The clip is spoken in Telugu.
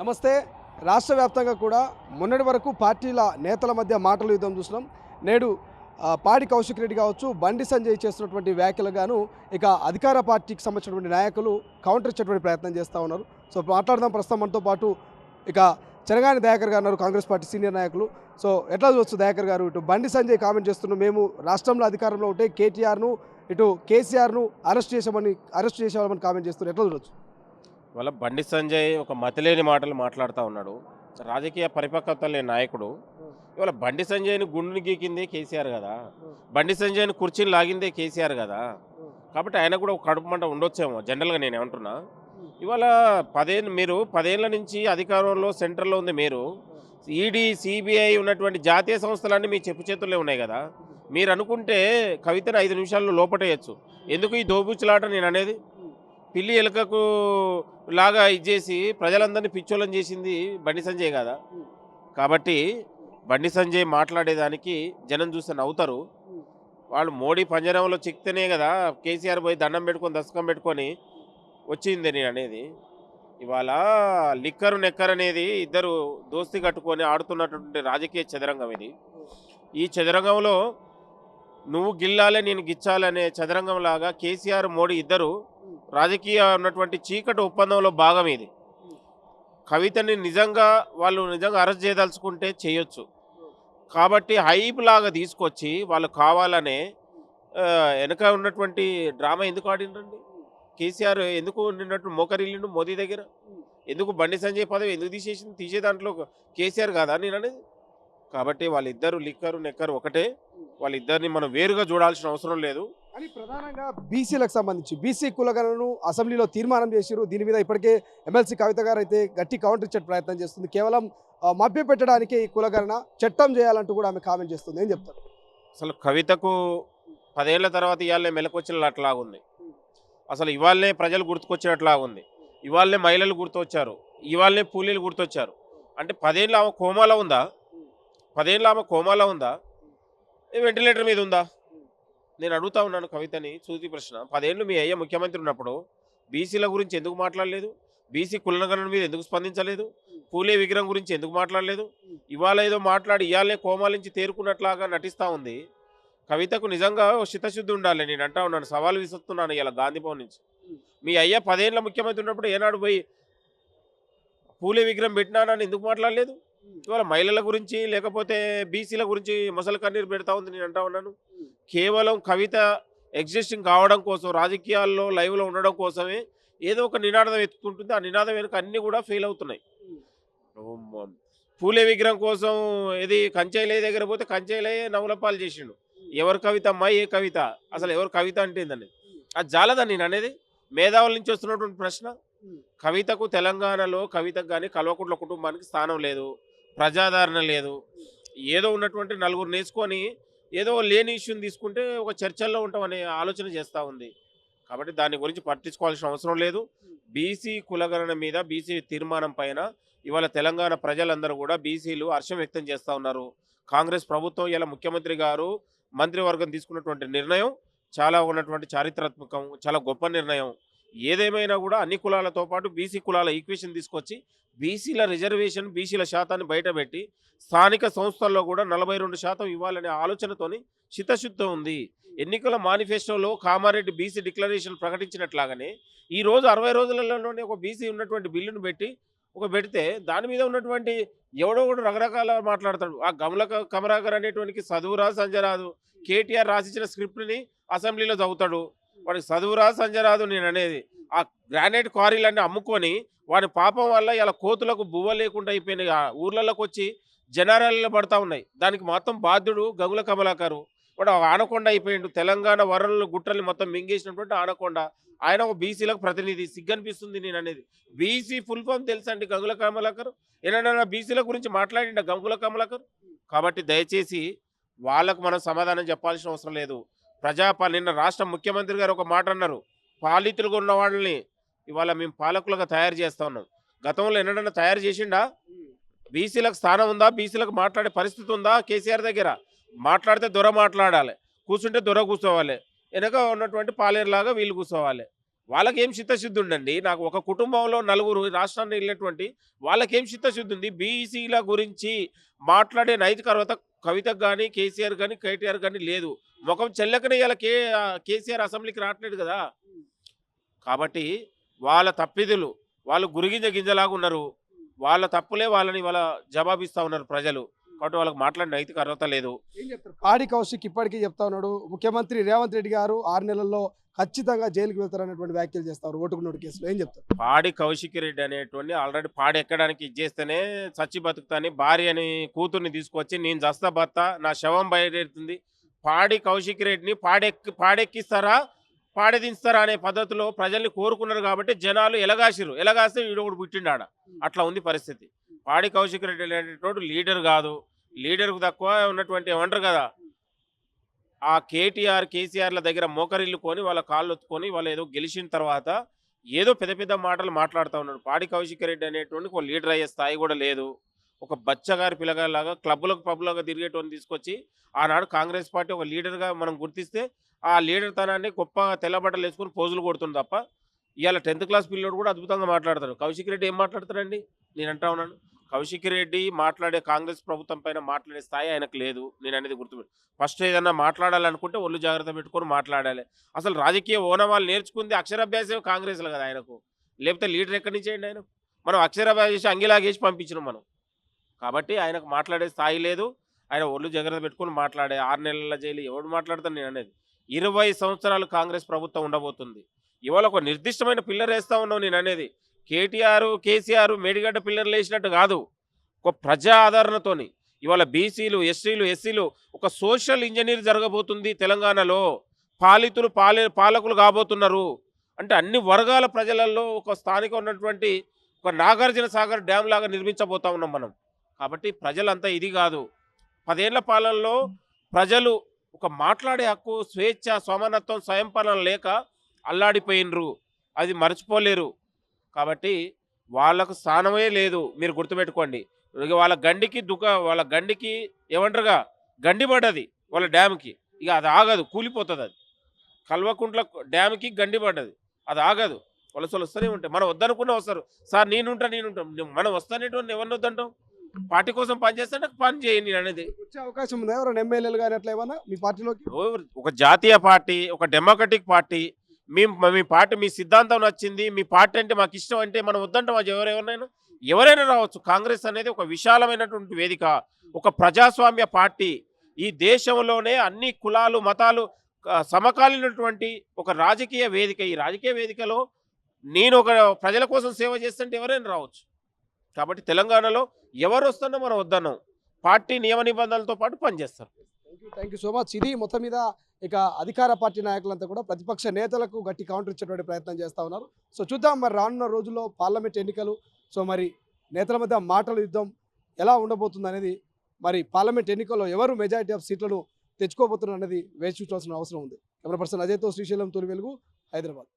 నమస్తే. రాష్ట్ర వ్యాప్తంగా కూడా మొన్నటి వరకు పార్టీల నేతల మధ్య మాటల యుద్ధం చూసినాం. నేడు పాడి కౌశిక్ రెడ్డి కావచ్చు, బండి సంజయ్ చేస్తున్నటువంటి వ్యాఖ్యలు గాను ఇక అధికార పార్టీకి సంబంధించినటువంటి నాయకులు కౌంటర్ ఇచ్చేటువంటి ప్రయత్నం చేస్తూ ఉన్నారు. సో మాట్లాడదాం. ప్రస్తుతం మనతో పాటు ఇక చెరగాని దయాకర్ గారు ఉన్నారు, కాంగ్రెస్ పార్టీ సీనియర్ నాయకులు. సో ఎట్లా చూడొచ్చు దయాకర్ గారు, ఇటు బండి సంజయ్ కామెంట్ చేస్తున్నాం, మేము రాష్ట్రంలో అధికారంలో ఉంటే కేటీఆర్ను ఇటు కేసీఆర్ను అరెస్ట్ చేసేవాళ్ళని కామెంట్ చేస్తున్నారు. ఎట్లా చూడొచ్చు? వాళ్ళ బండి సంజయ్ ఒక మతిలేని మాటలు మాట్లాడుతూ ఉన్నాడు. రాజకీయ పరిపక్వత లేని నాయకుడు. ఇవాళ బండి సంజయ్ని గుండుని గీకిందే కేసీఆర్ కదా, బండి సంజయ్ని కుర్చీని లాగిందే కేసీఆర్ కదా. కాబట్టి ఆయన కూడా ఒక కడుపు మంట ఉండొచ్చేమో జనరల్గా నేను ఏమంటున్నా. ఇవాళ మీరు 10 ఏళ్ల నుంచి అధికారంలో సెంట్రల్లో ఉంది. మీరు ఈడీ సిబిఐ ఉన్నటువంటి జాతీయ సంస్థలన్నీ మీ చెప్పు చేతుల్లో ఉన్నాయి కదా. మీరు అనుకుంటే కవితను 5 నిమిషాల్లో లోపటేయచ్చు. ఎందుకు ఈ దోబుచ్చులాట నేను అనేది? పిల్లి ఎలుకకు లాగా ఇచ్చేసి ప్రజలందరినీ పిచ్చోళ్ళని చేసింది బండి సంజయ్ కదా. కాబట్టి బండి సంజయ్ మాట్లాడేదానికి జనం చూస్తే నవ్వుతారు. వాళ్ళు మోడీ పంజరంలో చిక్తేనే కదా కేసీఆర్ పోయి దండం పెట్టుకొని దశకం పెట్టుకొని వచ్చింది నేను అనేది. ఇవాళ లిక్కరు నెక్కర్ అనేది ఇద్దరు దోస్తి కట్టుకొని ఆడుతున్నటువంటి రాజకీయ చదరంగం ఇది. ఈ చదరంగంలో నువ్వు గిల్లాలే నేను గిచ్చాలనే చదరంగం లాగా కేసీఆర్ మోడీ ఇద్దరు రాజకీయ ఉన్నటువంటి చీకటి ఒప్పందంలో భాగం ఇది. కవితని నిజంగా అరెస్ట్ చేయదలుచుకుంటే చేయొచ్చు. కాబట్టి హైప్ లాగా తీసుకొచ్చి వాళ్ళు కావాలనే వెనక ఉన్నటువంటి డ్రామా ఎందుకు ఆడినండి? కేసీఆర్ ఎందుకు నిన్నట్టు మోకరిల్లిండు మోదీ దగ్గర? ఎందుకు బండి సంజయ్ పదవి ఎందుకు తీసే దాంట్లో కేసీఆర్ కాదా నేను అనేది? కాబట్టి వాళ్ళిద్దరు లిక్కరు నెక్కరు ఒకటే. వాళ్ళిద్దరిని మనం వేరుగా చూడాల్సిన అవసరం లేదు. అని ప్రధానంగా బీసీలకు సంబంధించి బీసీ కులగణను అసెంబ్లీలో తీర్మానం చేశారు. దీని మీద ఇప్పటికే ఎమ్మెల్సీ కవిత గారు అయితే గట్టి కౌంటర్ ఇచ్చే ప్రయత్నం చేస్తుంది. కేవలం మభ్య పెట్టడానికి ఈ కులగణన చట్టం చేయాలంటూ కూడా ఆమె కామెంట్ చేస్తుంది. ఏం చెప్తారు? అసలు కవితకు 10 ఏళ్ల తర్వాత ఇవాళనే మెలకొచ్చినట్లాగుంది. అసలు ఇవాళనే ప్రజలు గుర్తుకొచ్చినట్లాగుంది. ఇవాళనే మహిళలు గుర్తొచ్చారు. ఇవాళనే కూలీలు గుర్తొచ్చారు. అంటే 10 ఏళ్ళు ఆమె కోమాలో ఉందా? 10 ఏళ్ళు ఆమె కోమాలో ఉందా? వెంటిలేటర్ మీద ఉందా? నేను అడుగుతా ఉన్నాను కవితని సూటి ప్రశ్న. 10 ఏళ్ళు మీ అయ్య ముఖ్యమంత్రి ఉన్నప్పుడు బీసీల గురించి ఎందుకు మాట్లాడలేదు? బీసీ కులగణన మీద ఎందుకు స్పందించలేదు? పూలే విగ్రహం గురించి ఎందుకు మాట్లాడలేదు? ఇవాళ ఏదో మాట్లాడి ఇవాళనే కోమాల నుంచి తేరుకున్నట్లాగా నటిస్తూ ఉంది. కవితకు నిజంగా చిత్తశుద్ధి ఉండాలి. నేను అంటా ఉన్నాను, సవాల్ విసురుతున్నాను ఇలా గాంధీభవన్ నుంచి. మీ అయ్య 10 ఏళ్ళ ముఖ్యమంత్రి ఉన్నప్పుడు ఏనాడు పోయి పూలే విగ్రహం పెట్టినానని ఎందుకు మాట్లాడలేదు? ఇవాళ మహిళల గురించి లేకపోతే బీసీల గురించి మొసలు కన్నీరు పెడతా ఉంది. నేను అంటా ఉన్నాను, కేవలం కవిత ఎగ్జిస్టింగ్ కావడం కోసం, రాజకీయాల్లో లైవ్లో ఉండడం కోసమే ఏదో ఒక నినాదం ఎత్తుకుంటుంది. ఆ నినాదం వెనుక అన్నీ కూడా ఫెయిల్ అవుతున్నాయి. పూలే విగ్రహం కోసం ఏది కంచైలే దగ్గర పోతే కంచైలే నవలపాలు చేసిండు. ఎవరు కవిత అమ్మా? ఏ కవిత? అసలు ఎవరు కవిత అంటే ఏందని అది జాలదని నేను అనేది. మేధావుల నుంచి వస్తున్నటువంటి ప్రశ్న. కవితకు తెలంగాణలో కవితకు కానీ కల్వకుంట్ల కుటుంబానికి స్థానం లేదు, ప్రజాదరణ లేదు. ఏదో ఉన్నటువంటి నలుగురు నేర్చుకొని ఏదో లేని ఇష్యూని తీసుకుంటే ఒక చర్చల్లో ఉంటామనే ఆలోచన చేస్తూ ఉంది. కాబట్టి దాని గురించి పట్టించుకోవాల్సిన అవసరం లేదు. బీసీ కులగణన మీద బీసీ తీర్మానం పైన ఇవాళ తెలంగాణ ప్రజలందరూ కూడా బీసీలు హర్షం వ్యక్తం చేస్తూ ఉన్నారు. కాంగ్రెస్ ప్రభుత్వం ఇలా ముఖ్యమంత్రి గారు మంత్రివర్గం తీసుకున్నటువంటి నిర్ణయం చాలా ఉన్నటువంటి చారిత్రాత్మకం, చాలా గొప్ప నిర్ణయం. ఏదేమైనా కూడా అన్ని కులాలతో పాటు బీసీ కులాల ఈక్వేషన్ తీసుకొచ్చి బీసీల రిజర్వేషన్, బీసీల శాతాన్ని బయటపెట్టి స్థానిక సంస్థల్లో కూడా 42% ఇవ్వాలనే ఆలోచనతోని చిత్తశుద్ధి ఉంది. ఎన్నికల మేనిఫెస్టోలో కామారెడ్డి బీసీ డిక్లరేషన్ ప్రకటించినట్లాగానే ఈరోజు 60 రోజులలోనే ఒక బీసీ ఉన్నటువంటి బిల్లును పెడితే దాని మీద ఉన్నటువంటి ఎవడో కూడా రకరకాల మాట్లాడతాడు. ఆ గమల కమరాకర్ అనేటువంటి చదువురా సంజరాదు కేటీఆర్ రాసిచ్చిన స్క్రిప్ట్ని అసెంబ్లీలో చదువుతాడు. వాడికి చదువురా సంజరాదు నేను అనేది. ఆ గ్రానైట్ క్వారీలన్నీ అమ్ముకొని వాడి పాపం వల్ల ఇలా కోతులకు బువ్వ లేకుండా అయిపోయినాయి. ఊర్లలోకి వచ్చి జనారాలలో పడతా ఉన్నాయి. దానికి మొత్తం బాధ్యుడు గంగుల కమలాకరు. వాడు ఆనకొండ అయిపోయిండు. తెలంగాణ వరలు గుట్టల్ని మొత్తం మింగేసినటువంటి ఆనకొండ. ఆయన ఒక బీసీలకు ప్రతినిధి. సిగ్గనిపిస్తుంది నేను అనేది. బీసీ ఫుల్ ఫామ్ తెలుసండి గంగుల కమలాకర్? ఏదైనా బీసీల గురించి మాట్లాడిండ గంగుల కమలాకర్? కాబట్టి దయచేసి వాళ్ళకు మనం సమాధానం చెప్పాల్సిన అవసరం లేదు. నిన్న రాష్ట్ర ముఖ్యమంత్రి గారు ఒక మాట అన్నారు, పాలితులుగా ఉన్న వాళ్ళని ఇవాళ మేము పాలకులుగా తయారు చేస్తూ ఉన్నాం. గతంలో ఎన్నడన్నా తయారు చేసిండా? బీసీలకు స్థానం ఉందా? బీసీలకు మాట్లాడే పరిస్థితి ఉందా? కేసీఆర్ దగ్గర మాట్లాడితే దొర మాట్లాడాలి, కూర్చుంటే దొర కూర్చోవాలి, వెనక ఉన్నటువంటి పాలేరులాగా వీళ్ళు కూర్చోవాలి. వాళ్ళకేం చిత్తశుద్ధి ఉండండి? నాకు ఒక కుటుంబంలో నలుగురు రాష్ట్రాన్ని వెళ్ళినటువంటి వాళ్ళకేం చిత్తశుద్ధి ఉంది? బీసీల గురించి మాట్లాడే నైతిక అర్హత కవితకు గాని, కేసీఆర్ గాని, కేటీఆర్ గాని లేదు. మొఖం చెల్లకనే ఇయాల కేసీఆర్ అసెంబ్లీకి రావట్లేదు గదా! కాబట్టి వాళ్ళ తప్పిదులు, వాళ్ళు గురిగింజ గింజలాగా ఉన్నారు. వాళ్ళ తప్పులే వాళ్ళని ఇవాళ జవాబిస్తా ఉన్నారు ప్రజలు. కాబట్టి వాళ్ళకి మాట్లాడే నైతిక అర్హత లేదు. ఏం చెప్తారు? పాడి కౌశిక్ ఇప్పటికీ చెప్తా ఉన్నాడు, ముఖ్యమంత్రి రేవంత్ రెడ్డి గారు 6 నెలల్లో ఖచ్చితంగా జైలుకి వెళ్తారనేటువంటి వ్యాఖ్యలు చేస్తారు ఓటుకు నోటు కేసులో. ఏం చెప్తారు? పాడి కౌశిక్ రెడ్డి అనేటువంటి ఆల్రెడీ పాడి ఎక్కడానికి ఇచ్చేస్తేనే చచ్చి బతుకుతాని భార్యని కూతుర్ని తీసుకొచ్చి నేను జస్తా బత్తా నా శవం బయలుదేరుతుంది. పాడి కౌశిక్ రెడ్డిని పాడెక్కిస్తారా పాడెదించుతారా అనే పద్ధతిలో ప్రజల్ని కోరుకున్నారు కాబట్టి జనాలు ఎలగాసిరు. ఎలగాస్తే వీడు ఒకడు పుట్టిండాడ. అట్లా ఉంది పరిస్థితి. పాడి కౌశిక్ రెడ్డి అనేటోడు లీడర్ కాదు. లీడర్కు తక్కువ ఉన్నటువంటి ఏమంటారు కదా, ఆ కేటీఆర్ కేసీఆర్ల దగ్గర మోకరిల్లుకొని వాళ్ళ కాళ్ళు ఒత్తుకొని వాళ్ళు ఏదో గెలిచిన తర్వాత ఏదో పెద్ద పెద్ద మాటలు మాట్లాడుతూ ఉన్నాడు. పాడి కౌశిక్ రెడ్డి అనేటువంటి ఒక లీడర్ అయ్యే స్థాయి కూడా లేదు. ఒక బచ్చగారి పిల్లగాలాగా క్లబ్బులకు పబ్బులుగా తిరిగేటోని తీసుకొచ్చి ఆనాడు కాంగ్రెస్ పార్టీ ఒక లీడర్గా మనం గుర్తిస్తే ఆ లీడర్ తనాన్ని గొప్ప తెల్లబట్టలు వేసుకొని పోజులు కొడుతుంది తప్ప ఇవాళ 10th క్లాస్ పిల్లోడు కూడా అద్భుతంగా మాట్లాడతాడు. కౌశిక్ రెడ్డి ఏం మాట్లాడతాడండి? నేను అంటా ఉన్నాను, కౌశిక్ రెడ్డి మాట్లాడే కాంగ్రెస్ ప్రభుత్వం పైన మాట్లాడే స్థాయి ఆయనకు లేదు. నేను అనేది గుర్తుపెట్టు. ఫస్ట్ ఏదన్నా మాట్లాడాలనుకుంటే ఒళ్ళు జాగ్రత్త పెట్టుకొని మాట్లాడాలి. అసలు రాజకీయ ఓనమాలు నేర్చుకుంది అక్షరాభ్యాసం కాంగ్రెస్లో కదా ఆయనకు. లేకపోతే లీడర్ ఎక్కడి నుంచి అయ్యండి ఆయనకు? మనం అక్షరాభ్యాసం చేసి అంగిలాగేసి పంపించినాం మనం. కాబట్టి ఆయనకు మాట్లాడే స్థాయి లేదు. ఆయన ఒళ్ళు జాగ్రత్త పెట్టుకొని మాట్లాడే 6 నెలల జైలు ఎవడు మాట్లాడతాను నేను అనేది. 20 సంవత్సరాలు కాంగ్రెస్ ప్రభుత్వం ఉండబోతుంది. ఇవాళ ఒక నిర్దిష్టమైన పిల్లర్ వేస్తూ ఉన్నావు నేను అనేది. కేటీఆర్ కేసీఆర్ మేడిగడ్డ పిల్లర్లు వేసినట్టు కాదు. ఒక ప్రజా ఆదరణతోని ఇవాళ బీసీలు ఎస్సీలు ఎస్సీలు ఒక సోషల్ ఇంజనీర్ జరగబోతుంది తెలంగాణలో. పాలకులు కాబోతున్నారు. అంటే అన్ని వర్గాల ప్రజలలో ఒక స్థానిక ఉన్నటువంటి ఒక నాగార్జున సాగర్ డ్యామ్ లాగా నిర్మించబోతా ఉన్నాం మనం. కాబట్టి ప్రజలంతా ఇది కాదు. 10 ఏళ్ల పాలనలో ప్రజలు ఒక మాట్లాడే హక్కు, స్వేచ్ఛ, సమానత్వం, స్వయం పాలన లేక అల్లాడిపోయినరు. అది మర్చిపోలేరు. కాబట్టి వాళ్ళకు స్థానమే లేదు. మీరు గుర్తుపెట్టుకోండి. ఇక వాళ్ళ గండికి ఏమంటారుగా గండి పడ్డది వాళ్ళ డ్యామ్కి. ఇక అది ఆగదు, కూలిపోతుంది. అది కల్వకుంట్ల డ్యామ్కి గండి పడ్డది, అది ఆగదు. వలసలు వస్తూనే ఉంటాయి. మనం వద్దనుకున్నా వస్తారు. సార్ నేనుంటాం మనం వస్తానేటువంటి ఎవరిని వద్దంటాం? పార్టీ కోసం పని చేస్తే పని చేయండి అనేది. వచ్చే అవకాశం ఉందా ఎవరైనా ఎమ్మెల్యేలు కానీ అట్లా ఏమన్నా మీ పార్టీలోకి? ఒక జాతీయ పార్టీ, ఒక డెమోక్రటిక్ పార్టీ, మీ పార్టీ మీ సిద్ధాంతం నచ్చింది, మీ పార్టీ అంటే మాకు ఇష్టం అంటే మనం వద్దంటాం. అది ఎవరైనా రావచ్చు. కాంగ్రెస్ అనేది ఒక విశాలమైనటువంటి వేదిక, ఒక ప్రజాస్వామ్య పార్టీ. ఈ దేశంలోనే అన్ని కులాలు మతాలు సమకాలీనటువంటి ఒక రాజకీయ వేదిక. ఈ రాజకీయ వేదికలో నేను ఒక ప్రజల కోసం సేవ చేస్తుంటే ఎవరైనా రావచ్చు. కాబట్టి తెలంగాణలో ఎవరు వస్తున్నా మనం వద్దన్నాం. పార్టీ నియమ నిబంధనలతో పాటు పనిచేస్తారు. Thank you so much. ఇది మొత్తం మీద ఇక అధికార పార్టీ నాయకులంతా కూడా ప్రతిపక్ష నేతలకు గట్టి కౌంటర్ ఇచ్చేటువంటి ప్రయత్నం చేస్తూ ఉన్నారు. సో చూద్దాం మరి రానున్న రోజుల్లో పార్లమెంట్ ఎన్నికలు. సో మరి నేతల మధ్య మాటల యుద్ధం ఎలా ఉండబోతుంది అనేది, మరి పార్లమెంట్ ఎన్నికల్లో ఎవరు మెజారిటీ ఆఫ్ సీట్లను తెచ్చుకోబోతున్నారు అనేది వేచి చూడాల్సిన అవసరం ఉంది. కెమెరా పర్సన్ అజయ్తో శ్రీశైలం, తొలి వెలుగు, హైదరాబాద్.